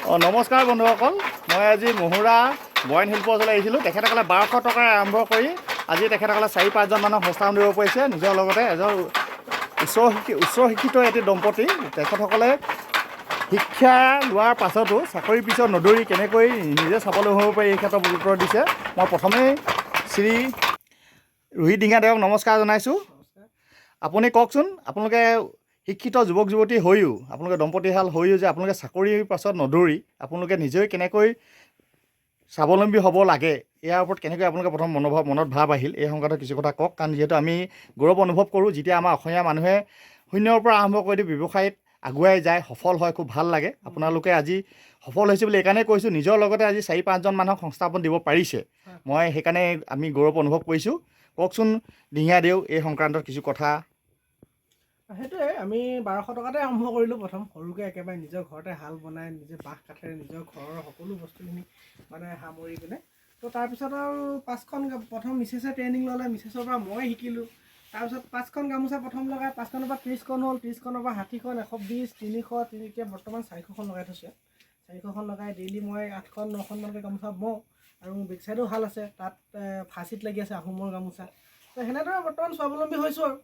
নমস্কাৰ বন্ধুসকল, মই আজি মহুৰা বয়ন শিল্প ওচৰলৈ আহিছিলোঁ। তেখেতসকলে 1200 টকাৰে আৰম্ভ কৰি আজি তেখেতসকলে 4-5জন মানুহক সংস্থাপন দিব পাৰিছে। নিজৰ লগতে এজন উচ্চ শিক্ষিত এটি দম্পতী। তেখেতসকলে শিক্ষা লোৱাৰ পাছতো চাকৰিৰ পিছত নদৌৰি কেনেকৈ নিজে স্বাৱলম্বী হ'ব পাৰি এই ক্ষেত্ৰত গুৰুত্ব দিছে। মই প্ৰথমেই শ্ৰী ৰোহিত দিঙাদেৱক নমস্কাৰ জনাইছোঁ। আপুনি কওকচোন, আপোনালোকে শিক্ষিত যুৱক যুৱতী হৈও, আপোনালোকে দম্পতীহাল হৈও যে আপোনালোকে চাকৰিৰ পাছত নদৌৰি আপোনালোকে নিজেই কেনেকৈ স্বাৱলম্বী হ'ব লাগে, ইয়াৰ ওপৰত কেনেকৈ আপোনালোকে প্ৰথম মনত ভাৱ আহিল, এই সংক্ৰান্তত কিছু কথা কওক। কাৰণ যিহেতু আমি গৌৰৱ অনুভৱ কৰোঁ যেতিয়া আমাৰ অসমীয়া মানুহে শূন্যৰ পৰা আৰম্ভ কৰি ব্যৱসায়ত আগুৱাই যায়, সফল হয়, খুব ভাল লাগে। আপোনালোকে আজি সফল হৈছে বুলি এইকাৰণেই কৈছোঁ, নিজৰ লগতে আজি 4-5জন মানুহক সংস্থাপন দিব পাৰিছে। মই সেইকাৰণে আমি গৌৰৱ অনুভৱ কৰিছোঁ। কওকচোন দিঙাদেউ, এই সংক্ৰান্তত কিছু কথা। সেইটোৱে, আমি 1200 টকাতে আৰম্ভ কৰিলোঁ। প্ৰথম সৰুকৈ একেবাৰে নিজৰ ঘৰতে হাল বনাই নিজে বাঁহ কাঠেৰে নিজৰ ঘৰৰ সকলো বস্তুখিনি মানে সামৰি কিনে। তো তাৰপিছত আৰু 5খন প্ৰথম মিছেছে ট্ৰেইনিং ল'লে, মিছেছৰ পৰা মই শিকিলোঁ। তাৰপিছত 5খন গামোচা প্ৰথম লগাই 5খনৰ পৰা 30খন হ'ল, 30খনৰ পৰা 60খন, 120, 300, এতিয়া বৰ্তমান 400খন লগাই থৈছে। 400খন লগাই ডেইলি মই 8খন 9খনমানকৈ গামোচা বওঁ। আৰু বেক চাইডো ভাল আছে, তাত ফাঁচিত লাগি আছে আহোমৰ গামোচা। তো সেনেদৰে বৰ্তমান স্বাৱলম্বী হৈছোঁ আৰু।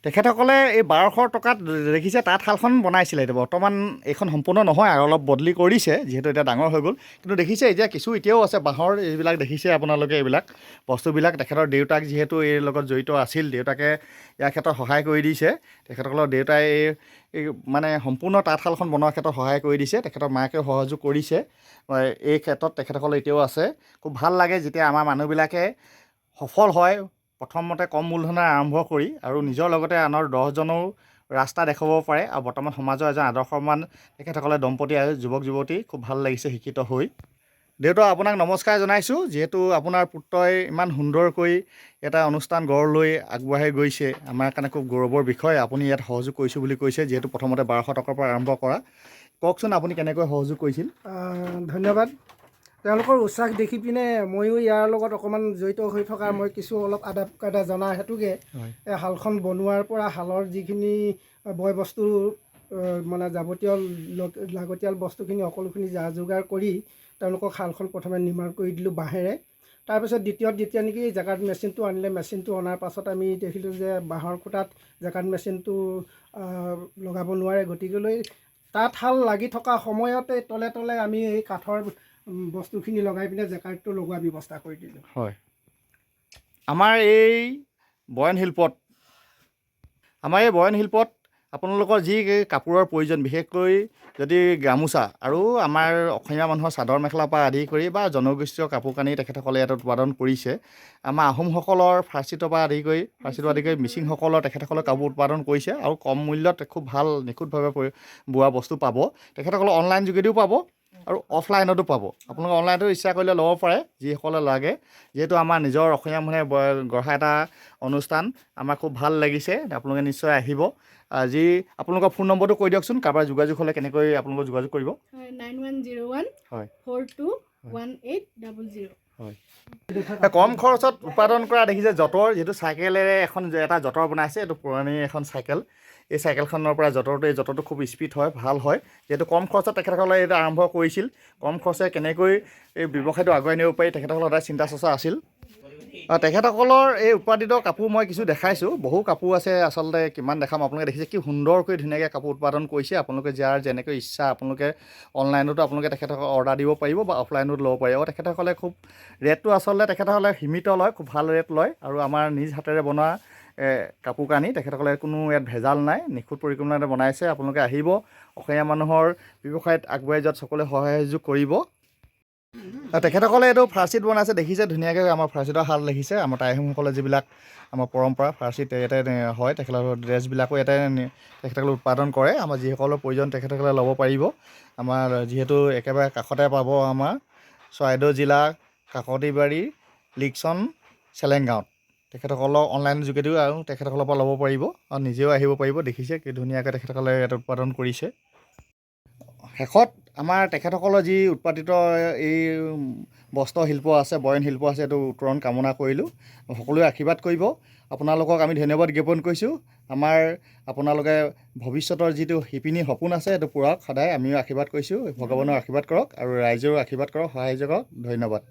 তেখেতসকলে এই 1200 টকাত দেখিছে তাঁতশালখন বনাইছিলে। এতিয়া বৰ্তমান এইখন সম্পূৰ্ণ নহয় আৰু অলপ বদলি কৰিছে, যিহেতু এতিয়া ডাঙৰ হৈ গ'ল। কিন্তু দেখিছে এতিয়া কিছু এতিয়াও আছে বাঁহৰ, এইবিলাক দেখিছে আপোনালোকে। এইবিলাক বস্তুবিলাক তেখেতৰ দেউতাক যিহেতু এই লগত জড়িত আছিল, দেউতাকে ইয়াৰ ক্ষেত্ৰত সহায় কৰি দিছে। তেখেতসকলৰ দেউতাই এই মানে সম্পূৰ্ণ তাঁতশালখন বনোৱাৰ ক্ষেত্ৰত সহায় কৰি দিছে। তেখেতৰ মাকেও সহযোগ কৰিছে এই ক্ষেত্ৰত। তেখেতসকল এতিয়াও আছে। খুব ভাল লাগে যেতিয়া আমাৰ মানুহবিলাকে সফল হয়, প্ৰথমতে কম মূলধনেৰে আৰম্ভ কৰি আৰু নিজৰ লগতে আনৰ 10জনৰো ৰাস্তা দেখুৱাব পাৰে। আৰু বৰ্তমান সমাজৰ এজন আদৰ্শৱান তেখেতসকলে দম্পতী আৰু যুৱক যুৱতী। খুব ভাল লাগিছে শিক্ষিত হৈ। দেউতা, আপোনাক নমস্কাৰ জনাইছোঁ। যিহেতু আপোনাৰ পুত্ৰই ইমান সুন্দৰকৈ এটা অনুষ্ঠান গঢ় লৈ আগবাঢ়ি গৈছে, আমাৰ কাৰণে খুব গৌৰৱৰ বিষয়। আপুনি ইয়াত সহযোগ কৰিছোঁ বুলি কৈছে, যিহেতু প্ৰথমতে 1200 টকাৰ পৰা আৰম্ভ কৰা। কওকচোন আপুনি কেনেকৈ সহযোগ কৰিছিল? ধন্যবাদ। তেওঁলোকৰ উৎসাহ দেখি পিনে ময়ো ইয়াৰ লগত অকণমান জড়িত হৈ থকা, মই কিছু অলপ আদা কাইদা জনা হেতুকে এই শালখন বনোৱাৰ পৰা শালৰ যিখিনি বয় বস্তু মানে যাৱতীয় লাগতিয়াল বস্তুখিনি সকলোখিনি যা যোগাৰ কৰি তেওঁলোকক শালখন প্ৰথমে নিৰ্মাণ কৰি দিলোঁ বাঁহেৰে। তাৰপিছত দ্বিতীয়ত যেতিয়া নেকি জেকাৰ্ড মেচিনটো আনিলে, মেচিনটো অনাৰ পাছত আমি দেখিলোঁ যে বাঁহৰ খুঁটাত জেকাৰ্ড মেচিনটো লগাব নোৱাৰে। গতিকেলৈ তাঁতশাল লাগি থকা সময়তে তলে তলে আমি এই কাঠৰ বস্তুখিনি লগাই পিনে জেকাৰ্ডটো লগোৱাৰ ব্যৱস্থা কৰি দিলোঁ। হয়, আমাৰ এই বয়ন শিল্পত আপোনালোকৰ যি কাপোৰৰ প্ৰয়োজন, বিশেষকৈ যদি গামোচা আৰু আমাৰ অসমীয়া মানুহৰ চাদৰ মেখেলাৰ পৰা আদি কৰি বা জনগোষ্ঠীয় কাপোৰ কানি তেখেতসকলে ইয়াত উৎপাদন কৰিছে। আমাৰ আহোমসকলৰ ফাৰ্চিতৰ পৰা আদি কৰি মিচিংসকলৰ তেখেতসকলে কাপোৰ উৎপাদন কৰিছে আৰু কম মূল্যত খুব ভাল নিখুঁতভাৱে বোৱা বস্তু পাব। তেখেতসকলে অনলাইন যোগেদিও পাব আৰু অফলাইনতো পাব। আপোনালোকে অনলাইনতো ইচ্ছা কৰিলে ল'ব পাৰে, যিসকলে লাগে। যিহেতু আমাৰ নিজৰ অসমীয়া মানুহে গঢ়া এটা অনুষ্ঠান, আমাৰ খুব ভাল লাগিছে। আপোনালোকে নিশ্চয় আহিব। যি আপোনালোকৰ ফোন নম্বৰটো কৈ দিয়কচোন, কাৰোবাৰ যোগাযোগ হ'লে কেনেকৈ আপোনালোকে যোগাযোগ কৰিব? 9101 421800। হয়, কম খৰচত উৎপাদন কৰা দেখিছে। যঁতৰ, যিহেতু চাইকেলেৰে এটা যঁতৰ বনাইছে, এইটো পুৰণি এখন চাইকেল। এই চাইকেলখনৰ পৰা যঁতৰটো খুব স্পীড হয়, ভাল হয়। যিহেতু কম খৰচত তেখেতসকলে এইটো আৰম্ভ কৰিছিল। কম খৰচে কেনেকৈ এই ব্যৱসায়টো আগুৱাই নিব পাৰি, তেখেতসকলৰ সদায় চিন্তা চৰ্চা আছিল। তেখেতসকলৰ এই উৎপাদিত কাপোৰ মই কিছু দেখাইছোঁ। বহু কাপোৰ আছে, আচলতে কিমান দেখাম। আপোনালোকে দেখিছে কি সুন্দৰকৈ ধুনীয়াকৈ কাপোৰ উৎপাদন কৰিছে। আপোনালোকে যাৰ যেনেকৈ ইচ্ছা আপোনালোকে অনলাইনতো আপোনালোকে তেখেতসকলক অৰ্ডাৰ দিব পাৰিব বা অফলাইনত ল'ব পাৰিব। তেখেতসকলে খুব ৰেটটো আচলতে তেখেতসকলে সীমিত লয়, খুব ভাল ৰেট লয়। আৰু আমাৰ নিজ হাতেৰে বনোৱা কাপোৰ কানি, তেখেতসকলে কোনো ইয়াত ভেজাল নাই, নিখুঁত পৰিকল্পনাৰে বনাইছে। আপোনালোকে আহিব, অসমীয়া মানুহৰ ব্যৱসায়ত আগুৱাই যোৱাত সকলোৱে সহায় সহযোগ কৰিব। তেখেতসকলে এইটো ফাৰ্চিত বনাইছে, দেখিছে ধুনীয়াকৈ। আমাৰ ফাৰ্চিতৰ শাল দেখিছে। আমাৰ টাই আহোমসকলে যিবিলাক আমাৰ পৰম্পৰা ফাৰ্চিত ইয়াতে হয়, তেখেতসকলৰ ড্ৰেছবিলাকো ইয়াতে তেখেতসকলে উৎপাদন কৰে। আমাৰ যিসকলৰ প্ৰয়োজন তেখেতসকলে ল'ব পাৰিব। আমাৰ যিহেতু একেবাৰে কাষতে পাব আমাৰ চৰাইদেউ জিলা কাকতিবাৰী লিকচন চেলেংগাঁৱত। তেখেতসকলক অনলাইনৰ যোগেদিও আৰু তেখেতসকলৰ পৰা ল'ব পাৰিব আৰু নিজেও আহিব পাৰিব। দেখিছে কি ধুনীয়াকৈ তেখেতসকলে ইয়াত উৎপাদন কৰিছে। শেষত আমাৰ তেখেতসকলৰ যি উৎপাদিত এই বস্ত্ৰ শিল্প আছে, বয়ন শিল্প আছে, এইটো উত্তৰণ কামনা কৰিলোঁ। সকলোৱে আশীৰ্বাদ কৰিব। আপোনালোকক আমি ধন্যবাদ জ্ঞাপন কৰিছোঁ। আপোনালোকে ভৱিষ্যতৰ যিটো শিপিনী সপোন আছে সেইটো পূৰক সদায় আমিও আশীৰ্বাদ কৰিছোঁ। ভগৱানৰ আশীৰ্বাদ কৰক আৰু ৰাইজেও আশীৰ্বাদ কৰক, সহায় কৰক। ধন্যবাদ।